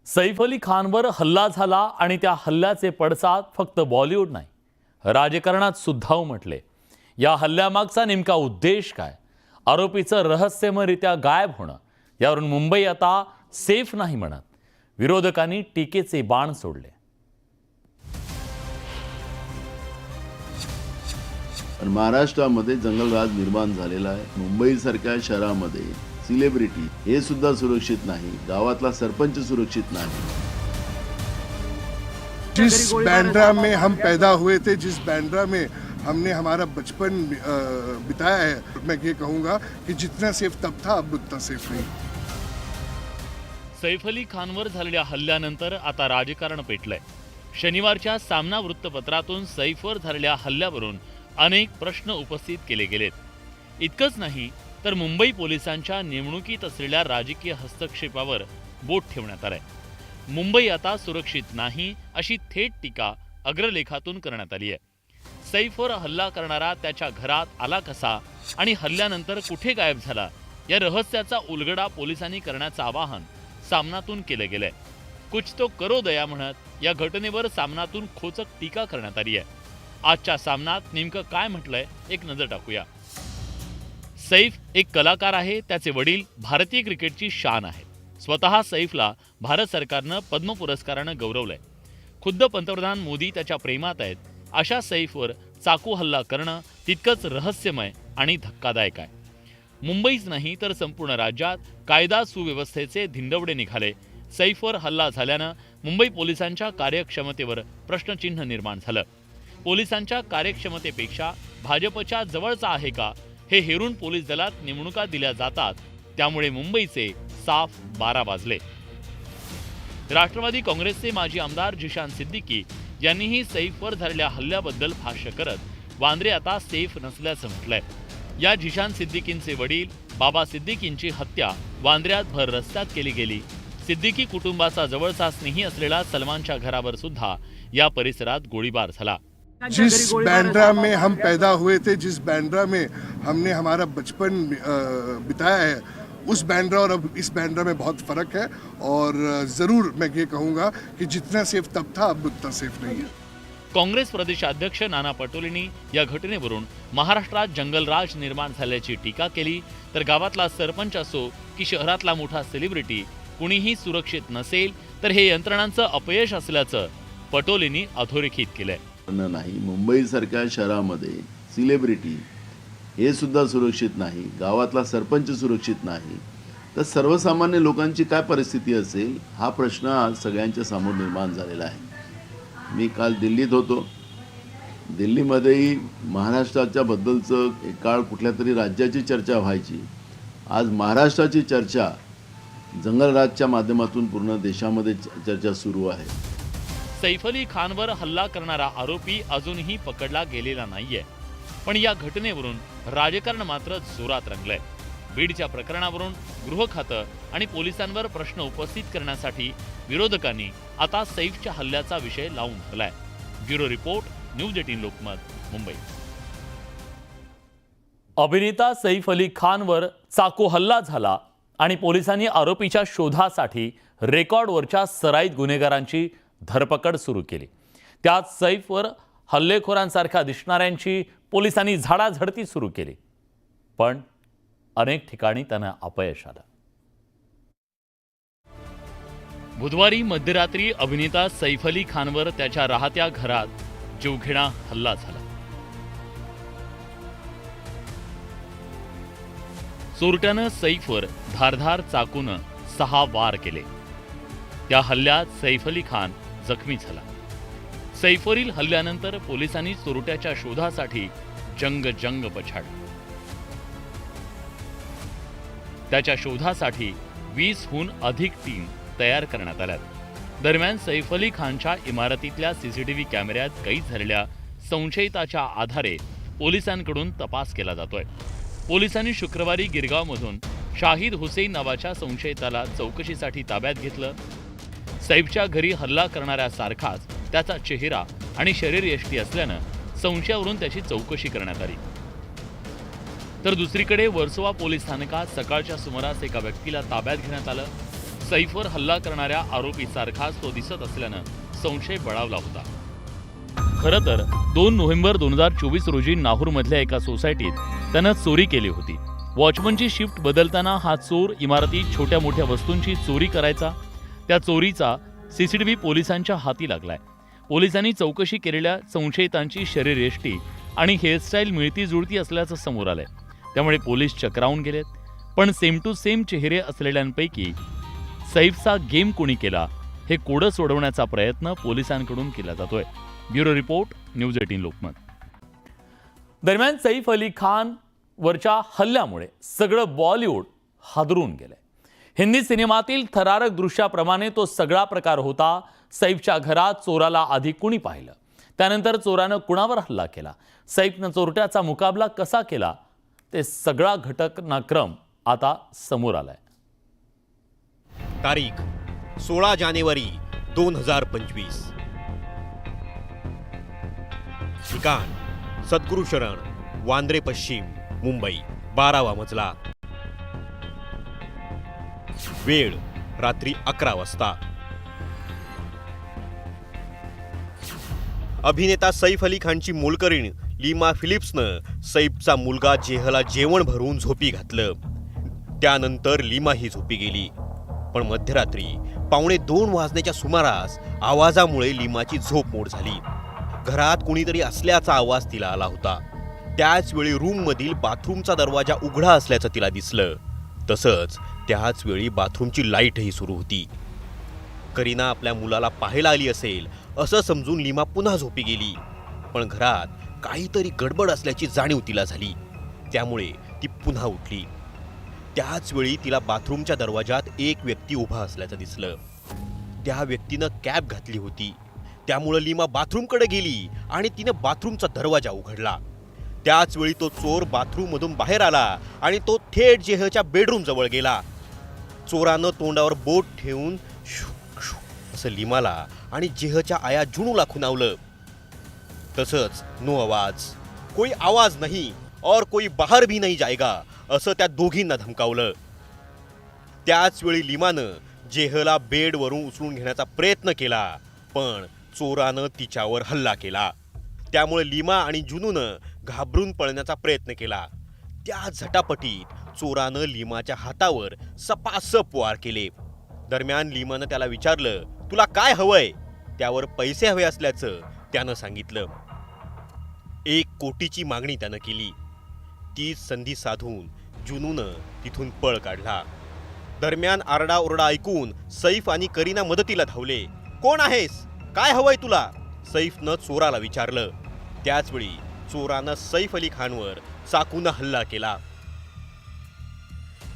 सैफ अली खानवर हल्ला झाला आणि त्या हल्ल्याचे पडसाद फक्त बॉलिवूड नाही, राजकारणात सुद्धा उमटले। या हल्ल्यामागचा नेमका उद्देश काय? आरोपीचं रहस्यमयरित्या गायब होणं, यावरून मुंबई आता सेफ नाही म्हणत विरोधकांनी टीकेचे बाण सोडले। महाराष्ट्रामध्ये जंगलराज निर्माण झालेला आहे। मुंबईसारख्या शहरामध्ये सेलिब्रिटी हे सुद्धा सुरक्षित नाही, गावातला सरपंच सुरक्षित नाही। जिस बांद्रा में हम पैदा हुए थे, जिस बांद्रा में हमने हमारा बचपन बिताया है, मैं ये कहूँगा कि जितना सेफ तब था अब उतना सेफ नहीं। सैफ अली खानवर झालेल्या हल्ल्यानंतर आता राजकारण पेटलंय। शनिवारच्या सामना वृत्तपत्रातून सैफवर झालेल्या हल्ल्यावरून अनेक प्रश्न उपस्थित केले गेलेत। इतकंच नाही तर मुंबई पोलिसांच्या नेमणुकीत असलेल्या राजकीय हस्तक्षेपावर बोट ठेवण्यात आलंय। मुंबई आता सुरक्षित नाही अशी थेट टीका अग्रलेखातून करण्यात आली आहे। सैफवर हल्ला करणारा त्याच्या घरात आला कसा आणि हल्ल्यानंतर कुठे गायब झाला, या रहस्याचा उलगडा पोलिसांनी करण्याचं आवाहन सामनातून केलं गेलंय। कुछ तो करो दया म्हणत या घटनेवर सामनातून खोचक टीका करण्यात आली आहे। आजच्या सामनात नेमकं काय म्हटलंय एक नजर टाकूया। सैफ एक कलाकार आहे, त्याचे वडील भारतीय क्रिकेटची शान आहेत। स्वतः सैफला भारत सरकारनं पद्म पुरस्कारानं गौरवलंय। खुद्द पंतप्रधान मोदी त्याच्या प्रेमात आहेत। अशा सैफवर चाकू हल्ला करणं तितकंच रहस्यमय आणि धक्कादायक आहे। मुंबईच नाही तर संपूर्ण राज्यात कायदा सुव्यवस्थेचे धिंडवडे निघाले। सैफवर हल्ला झाल्यानं मुंबई पोलिसांच्या कार्यक्षमतेवर प्रश्नचिन्ह निर्माण झालं। पोलिसांच्या कार्यक्षमतेपेक्षा भाजपच्या जवळचा आहे का हे हेरून पोलीस दलात नेमणुका दिल्या जातात, त्यामुळे मुंबईचे साफ 12 वाजले। राष्ट्रवादी काँग्रेसचे माजी आमदार जिशान सिद्दीकी यांनीही सैफवर झालेल्या हल्ल्याबद्दल भाष्य करत वांद्रे आता सेफ नसल्याचं म्हटलंय। या जिशान सिद्दीकींचे वडील बाबा सिद्दीकींची हत्या वांद्र्यात भर रस्त्यात केली गेली। सिद्दीकी कुटुंबाचा जवळचा स्नेही असलेला सलमानच्या घरावर सुद्धा या परिसरात गोळीबार झाला। जिस बांद्रा में हम पैदा हुए थे, जिस बांद्रा में हमने हमारा बचपन बिताया है, उस बांद्रा और अब इस बांद्रा में बहुत फर्क है। और ज़रूर मैं ये कहूँगा कि जितना सेफ तब था अब उतना सेफ नहीं है। काँग्रेस प्रदेशाध्यक्ष नाना पटोलेंनी या घटनेवरून महाराष्ट्रात जंगलराज निर्माण झाल्याची टीका केली, तर गावातला सरपंच असो की शहरातला मोठा सेलिब्रिटी कुणीही सुरक्षित नसेल तर हे यंत्रणांचं अपयश असल्याचं पटोलेंनी अधोरेखित केलंय। नाही, मुंबईसारख्या शहरामध्ये सेलिब्रिटी हे सुद्धा सुरक्षित नाही, गावातला सरपंच सुरक्षित नाही, तर सर्वसामान्य लोकांची काय परिस्थिती असेल हा प्रश्न आज सगळ्यांच्या समोर निर्माण झालेला आहे। मी काल दिल्लीत होतो। दिल्लीमध्येही महाराष्ट्राच्या बद्दलचं एक काळ कुठल्या तरी राज्याची चर्चा व्हायची, आज महाराष्ट्राची चर्चा जंगलराजच्या माध्यमातून पूर्ण देशामध्ये चर्चा सुरू आहे। सैफ अली खानवर हल्ला करणारा आरोपी अजूनही पकडला गेलेला नाहीये, पण या घटनेवरून राजकारण मात्र जोरात रंगलंय। बीडच्या प्रकरणावरून गृह खातं आणि पोलिसांवर प्रश्न उपस्थित करण्यासाठी विरोधकांनी आता सैफच्या हल्ल्याचा विषय लावून धरलाय। Bureau report, news 18 Lokmat, Mumbai. अभिनेता सैफ अली खानवर चाकू हल्ला झाला आणि पोलिसांनी आरोपीच्या शोधासाठी रेकॉर्डवरच्या सराईत गुन्हेगारांची धरपकड सुरू केली। त्यात सैफवर हल्लेखोरांसारख्या दिसणाऱ्यांची पोलिसांनी झाडाझडती सुरू केली, पण अनेक ठिकाणी त्यांना अपयश आलं। बुधवारी मध्यरात्री अभिनेता सैफ अली खानवर त्याच्या राहत्या घरात जीवघेणा हल्ला झाला। चोरट्यानं सैफवर धारधार चाकून 6 वार केले। त्या हल्ल्यात सैफ अली खान जखमी झाला। सैफवरील हल्ल्यानंतर पोलिसांनी चोरट्याच्या शोधासाठी जंग पछाडला। त्याच्या शोधासाठी 20हून अधिक टीम तयार करण्यात आल्यात। दरम्यान सैफ अली खानच्या इमारतीतल्या सीसीटीव्ही कॅमेऱ्यात कैद झालेल्या संशयिताच्या आधारे पोलिसांकडून तपास केला जातोय। पोलिसांनी शुक्रवारी गिरगावमधून शाहिद हुसेन नावाच्या संशयिताला चौकशीसाठी ताब्यात घेतलं। सैफच्या घरी हल्ला करणाऱ्यासारखाच त्याचा चेहरा आणि शरीरयष्टी असल्यानं संशयावरून त्याची चौकशी करण्यात आली। तर दुसरीकडे वर्सोवा पोलीस स्थानकात सकाळच्या सुमारास एका व्यक्तीला ताब्यात घेण्यात आलं। सैफवर हल्ला करणाऱ्या आरोपीसारखाच तो दिसत असल्यानं संशय बळावला होता. खरं तर 2 नोव्हेंबर 2024 रोजी नाहूरमधल्या एका सोसायटीत त्यानं चोरी केली होती. वॉचमनची शिफ्ट बदलताना हा चोर इमारतीत छोट्या मोठ्या वस्तूंची चोरी करायचा. त्या चोरीचा सीसीटीव्ही पोलिसांच्या हाती लागलाय. पोलिसांनी चौकशी केलेल्या संशयितांची शरीरयष्टी आणि हेअरस्टाईल मिळती जुळती असल्याचं समोर आलंय. त्यामुळे पोलीस चक्रावून गेलेत. पण सेम टू सेम चेहरे असलेल्यांपैकी सैफचा गेम कोणी केला हे कोडं सोडवण्याचा प्रयत्न पोलिसांकडून केला जातोय. Bureau report, news 18 Lokmat. दरम्यान सैफ अली खान वरच्या हल्ल्यामुळे सगळं बॉलिवूड हादरून गेलंय. हिंदी सिनेमातील थरारक दृश्याप्रमाणे तो सगळा प्रकार होता. सैफच्या घरात चोराला आधी कुणी पाहिलं, त्यानंतर चोरानं कुणावर हल्ला केला, सैफनं चोरट्याचा मुकाबला कसा केला, ते सगळा घटनाक्रम आता समोर आलाय. तारीख 16 जानेवारी 2025. ठिकाण सद्गुरू शरण, वांद्रे पश्चिम, मुंबई. 12वा मजला. वेळ रात्री 11 वाजता. अभिनेता सैफ अली खानची मोलकरीण लीमा फिलिप्सनं सैफचा मुलगा जेहला जेवण भरून झोपी घातलं. त्यानंतर लीमा ही झोपी गेली. पण मध्यरात्री 1:15 वाजण्याच्या सुमारास आवाजामुळे लीमाची झोप मोड झाली. घरात कुणीतरी असल्याचा आवाज तिला आला होता. त्याच वेळी रूममधील बाथरूमचा दरवाजा उघडा असल्याचं तिला दिसलं. तसंच त्याच वेळी बाथरूमची लाईटही सुरू होती. करीना आपल्या मुलाला पाहायला आली असेल असं समजून लीमा पुन्हा झोपी गेली. पण घरात काहीतरी गडबड असल्याची जाणीव तिला झाली. त्यामुळे ती पुन्हा उठली. त्याच वेळी तिला बाथरूमच्या दरवाजात एक व्यक्ती उभा असल्याचं दिसलं. त्या व्यक्तीनं कॅप घातली होती. त्यामुळे लीमा बाथरूमकडे गेली आणि तिनं बाथरूमचा दरवाजा उघडला. त्याच वेळी तो चोर बाथरूममधून बाहेर आला आणि तो थेट जेहच्या बेडरूम जवळ गेला. चोरानं तोंडावर बोट ठेवून असं लीमाला आणि जेहच्या आया जुनूला खुणावलं. तसंच नो आवाज, कोई आवाज नहीं और कोई बाहर भी नहीं जाएगा असं त्या दोघींना धमकावलं. त्याच वेळी लीमानं जेहला बेडवरून उचलून घेण्याचा प्रयत्न केला. पण चोरानं तिच्यावर हल्ला केला. त्यामुळे लीमा आणि जुनूनं घाबरून पळण्याचा प्रयत्न केला. त्या झटापटीत चोरानं लीमाच्या हातावर सपासप वार केले. दरम्यान लीमानं त्याला विचारलं, तुला काय हवंय? त्यावर पैसे हवे असल्याचं त्यानं सांगितलं. 1 कोटीची मागणी त्यानं केली. तीच संधी साधून जुनूनं तिथून पळ काढला. दरम्यान आरडाओरडा ऐकून सैफ आणि करीना मदतीला धावले. कोण आहेस? काय हवंय तुला? सैफनं चोराला विचारलं. त्याचवेळी चोरानं सैफ अली खानवर चाकूनं हल्ला केला.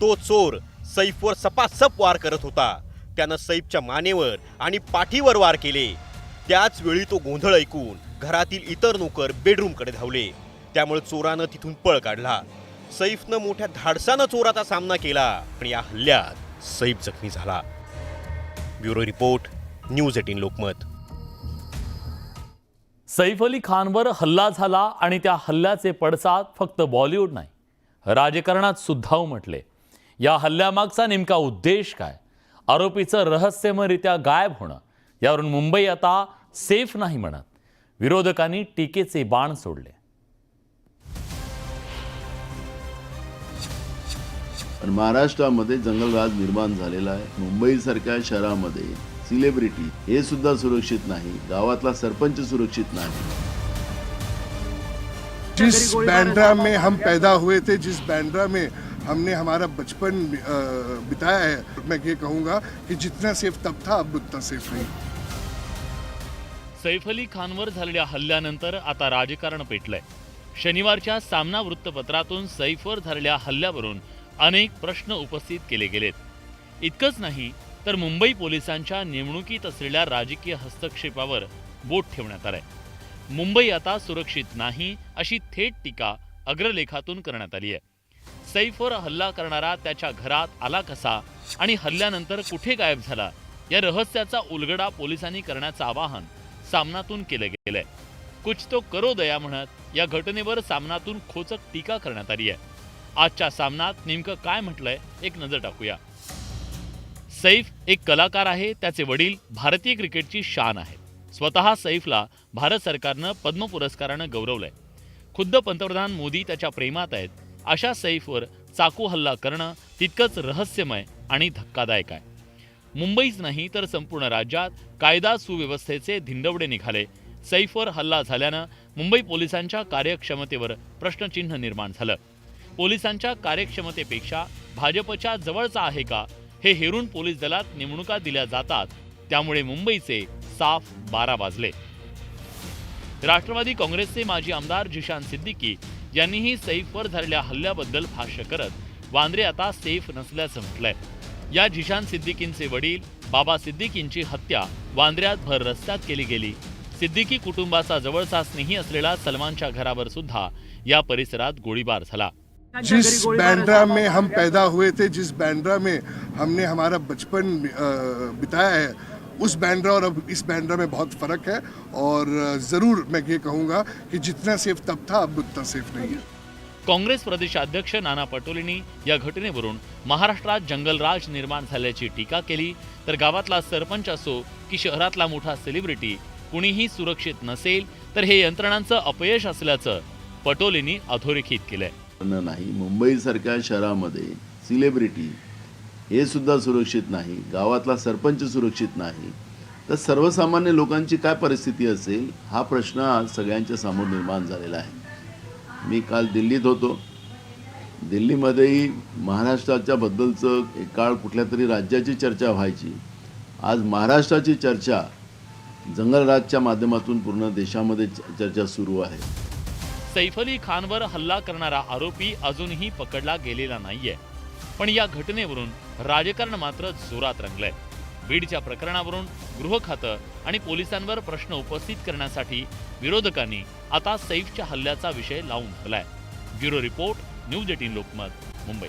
तो चोर सैफवर सपासप वार करत होता. त्यानं सैफच्या मानेवर आणि पाठीवर वार केले. त्याच वेळी तो गोंधळ ऐकून घरातील इतर नोकर बेडरूमकडे धावले. त्यामुळे चोरानं तिथून पळ काढला. सैफनं मोठ्या धाडसानं चोराचा सामना केला. पण या हल्ल्यात सैफ जखमी झाला. Bureau report, news 18 Lokmat. Saif Ali खानवर हल्ला झाला आणि त्या हल्ल्याचे पडसाद फक्त बॉलिवूड नाही, राजकारणात सुद्धा उमटले. या हल्ल्यामागचा नेमका उद्देश काय? आरोपीचं रहस्यमयरित्या गायब होणं, यावरून मुंबई आता सेफ नाही म्हणत विरोधकांनी टीकेचे बाण सोडले. पण महाराष्ट्रामध्ये जंगलराज निर्माण झालेला आहे. मुंबईसारख्या शहरामध्ये सेलिब्रिटी हे सुद्धा सुरक्षित नाही. गावातला सरपंच सुरक्षित नाही. जिस बैंड्रा में हम पैदा हुए थे, जिस बैंड्रा में हमने हमारा बचपन बिताया है, मैं ये कहूँगा कि जितना सेफ तब था अब उतना सेफ नहीं. सैफ अली खानवर झालेल्या हल्ल्यानंतर आता राजकारण पेटलंय. शनिवारच्या सामना वृत्तपत्रातून सैफवर झालेल्या हल्ल्यावरून अनेक प्रश्न उपस्थित केले गेलेत. इतकंच नाही तर मुंबई पोलिसांच्या नेमणुकीत असलेल्या राजकीय हस्तक्षेपावर बोट ठेवण्यात आलंय. मुंबई आता सुरक्षित नाही अशी थेट टीका अग्रलेखातून करण्यात आली आहे. सैफवर हल्ला करणारा त्याच्या घरात आला कसा आणि हल्ल्यानंतर कुठे गायब झाला, या रहस्याचा उलगडा पोलिसांनी करण्याचं आवाहन सामनातून केलं गेलंय. कुछ तो करो दया म्हणत या घटनेवर सामनातून खोचक टीका करण्यात आली आहे. आजच्या सामनात नेमकं काय म्हटलंय एक नजर टाकूया. सैफ एक कलाकार आहे. त्याचे वडील भारतीय क्रिकेटची शान आहेत. स्वतः सैफला भारत सरकारनं पद्म पुरस्कारानं गौरवलंय. खुद्द पंतप्रधान मोदी त्याच्या प्रेमात आहेत. अशा सैफवर चाकू हल्ला करणं तितकंच रहस्यमय आणि धक्कादायक आहे. मुंबईच नाही तर संपूर्ण राज्यात कायदा सुव्यवस्थेचे धिंडवडे निघाले. सैफवर हल्ला झाल्यानं मुंबई पोलिसांच्या कार्यक्षमतेवर प्रश्नचिन्ह निर्माण झालं. पोलिसांच्या कार्यक्षमतेपेक्षा भाजपच्या जवळचा आहे का हे हेरून पोलीस दलात नेमणुका दिल्या जातात. त्यामुळे मुंबईचे साफ 12 वाजले. राष्ट्रवादी काँग्रेसचे माजी आमदार जिशान सिद्दीकी यांनीही सैफवर झालेल्या हल्ल्याबद्दल भाष्य करत वांद्रे आता सेफ नसल्याचं म्हटलंय. या जिशान सिद्दीकींचे वडील बाबा सिद्दीकींची हत्या वांद्र्यात भर रस्त्यात केली गेली. सिद्दीकी कुटुंबाचा जवळचा स्नेही असलेला सलमानच्या घरावर सुद्धा या परिसरात गोळीबार झाला. जिस बांद्रा में हम पैदा हुए थे, जिस बांद्रा में हमने हमारा बचपन बिताया है, उस बांद्रा और अब इस बांद्रा में बहुत फ़र्क है. और ज़रूर मैं ये कहूँगा कि जितना सेफ तब था अब उतना सेफ नहीं है. काँग्रेस प्रदेशाध्यक्ष नाना पटोलेंनी या घटनेवरून महाराष्ट्रात जंगलराज निर्माण झाल्याची टीका केली. तर गावातला सरपंच असो की शहरातला मोठा सेलिब्रिटी कुणीही सुरक्षित नसेल तर हे यंत्रणांचं अपयश असल्याचं पटोलेंनी अधोरेखित केलंय. नाही, मुंबईसारख्या शहरामध्ये सिलेब्रिटी हे सुद्धा सुरक्षित नाही, गावातला सरपंच सुरक्षित नाही, तर सर्वसामान्य लोकांची काय परिस्थिती असेल हा प्रश्न आज सगळ्यांच्या समोर निर्माण झालेला आहे. मी काल दिल्लीत होतो. दिल्लीमध्येही महाराष्ट्राच्या बद्दलचं एक काळ कुठल्या तरी राज्याची चर्चा व्हायची. आज महाराष्ट्राची चर्चा जंगलराजच्या माध्यमातून पूर्ण देशामध्ये चर्चा सुरू आहे. सैफ अली खानवर हल्ला करणारा आरोपी अजूनही पकडला गेलेला नाहीये. पण या घटनेवरून राजकारण मात्र जोरात रंगलंय. बीडच्या प्रकरणावरून गृह खातं आणि पोलिसांवर प्रश्न उपस्थित करण्यासाठी विरोधकांनी आता सैफच्या हल्ल्याचा विषय लावून धरलाय. Bureau report, news 18 Lokmat, Mumbai.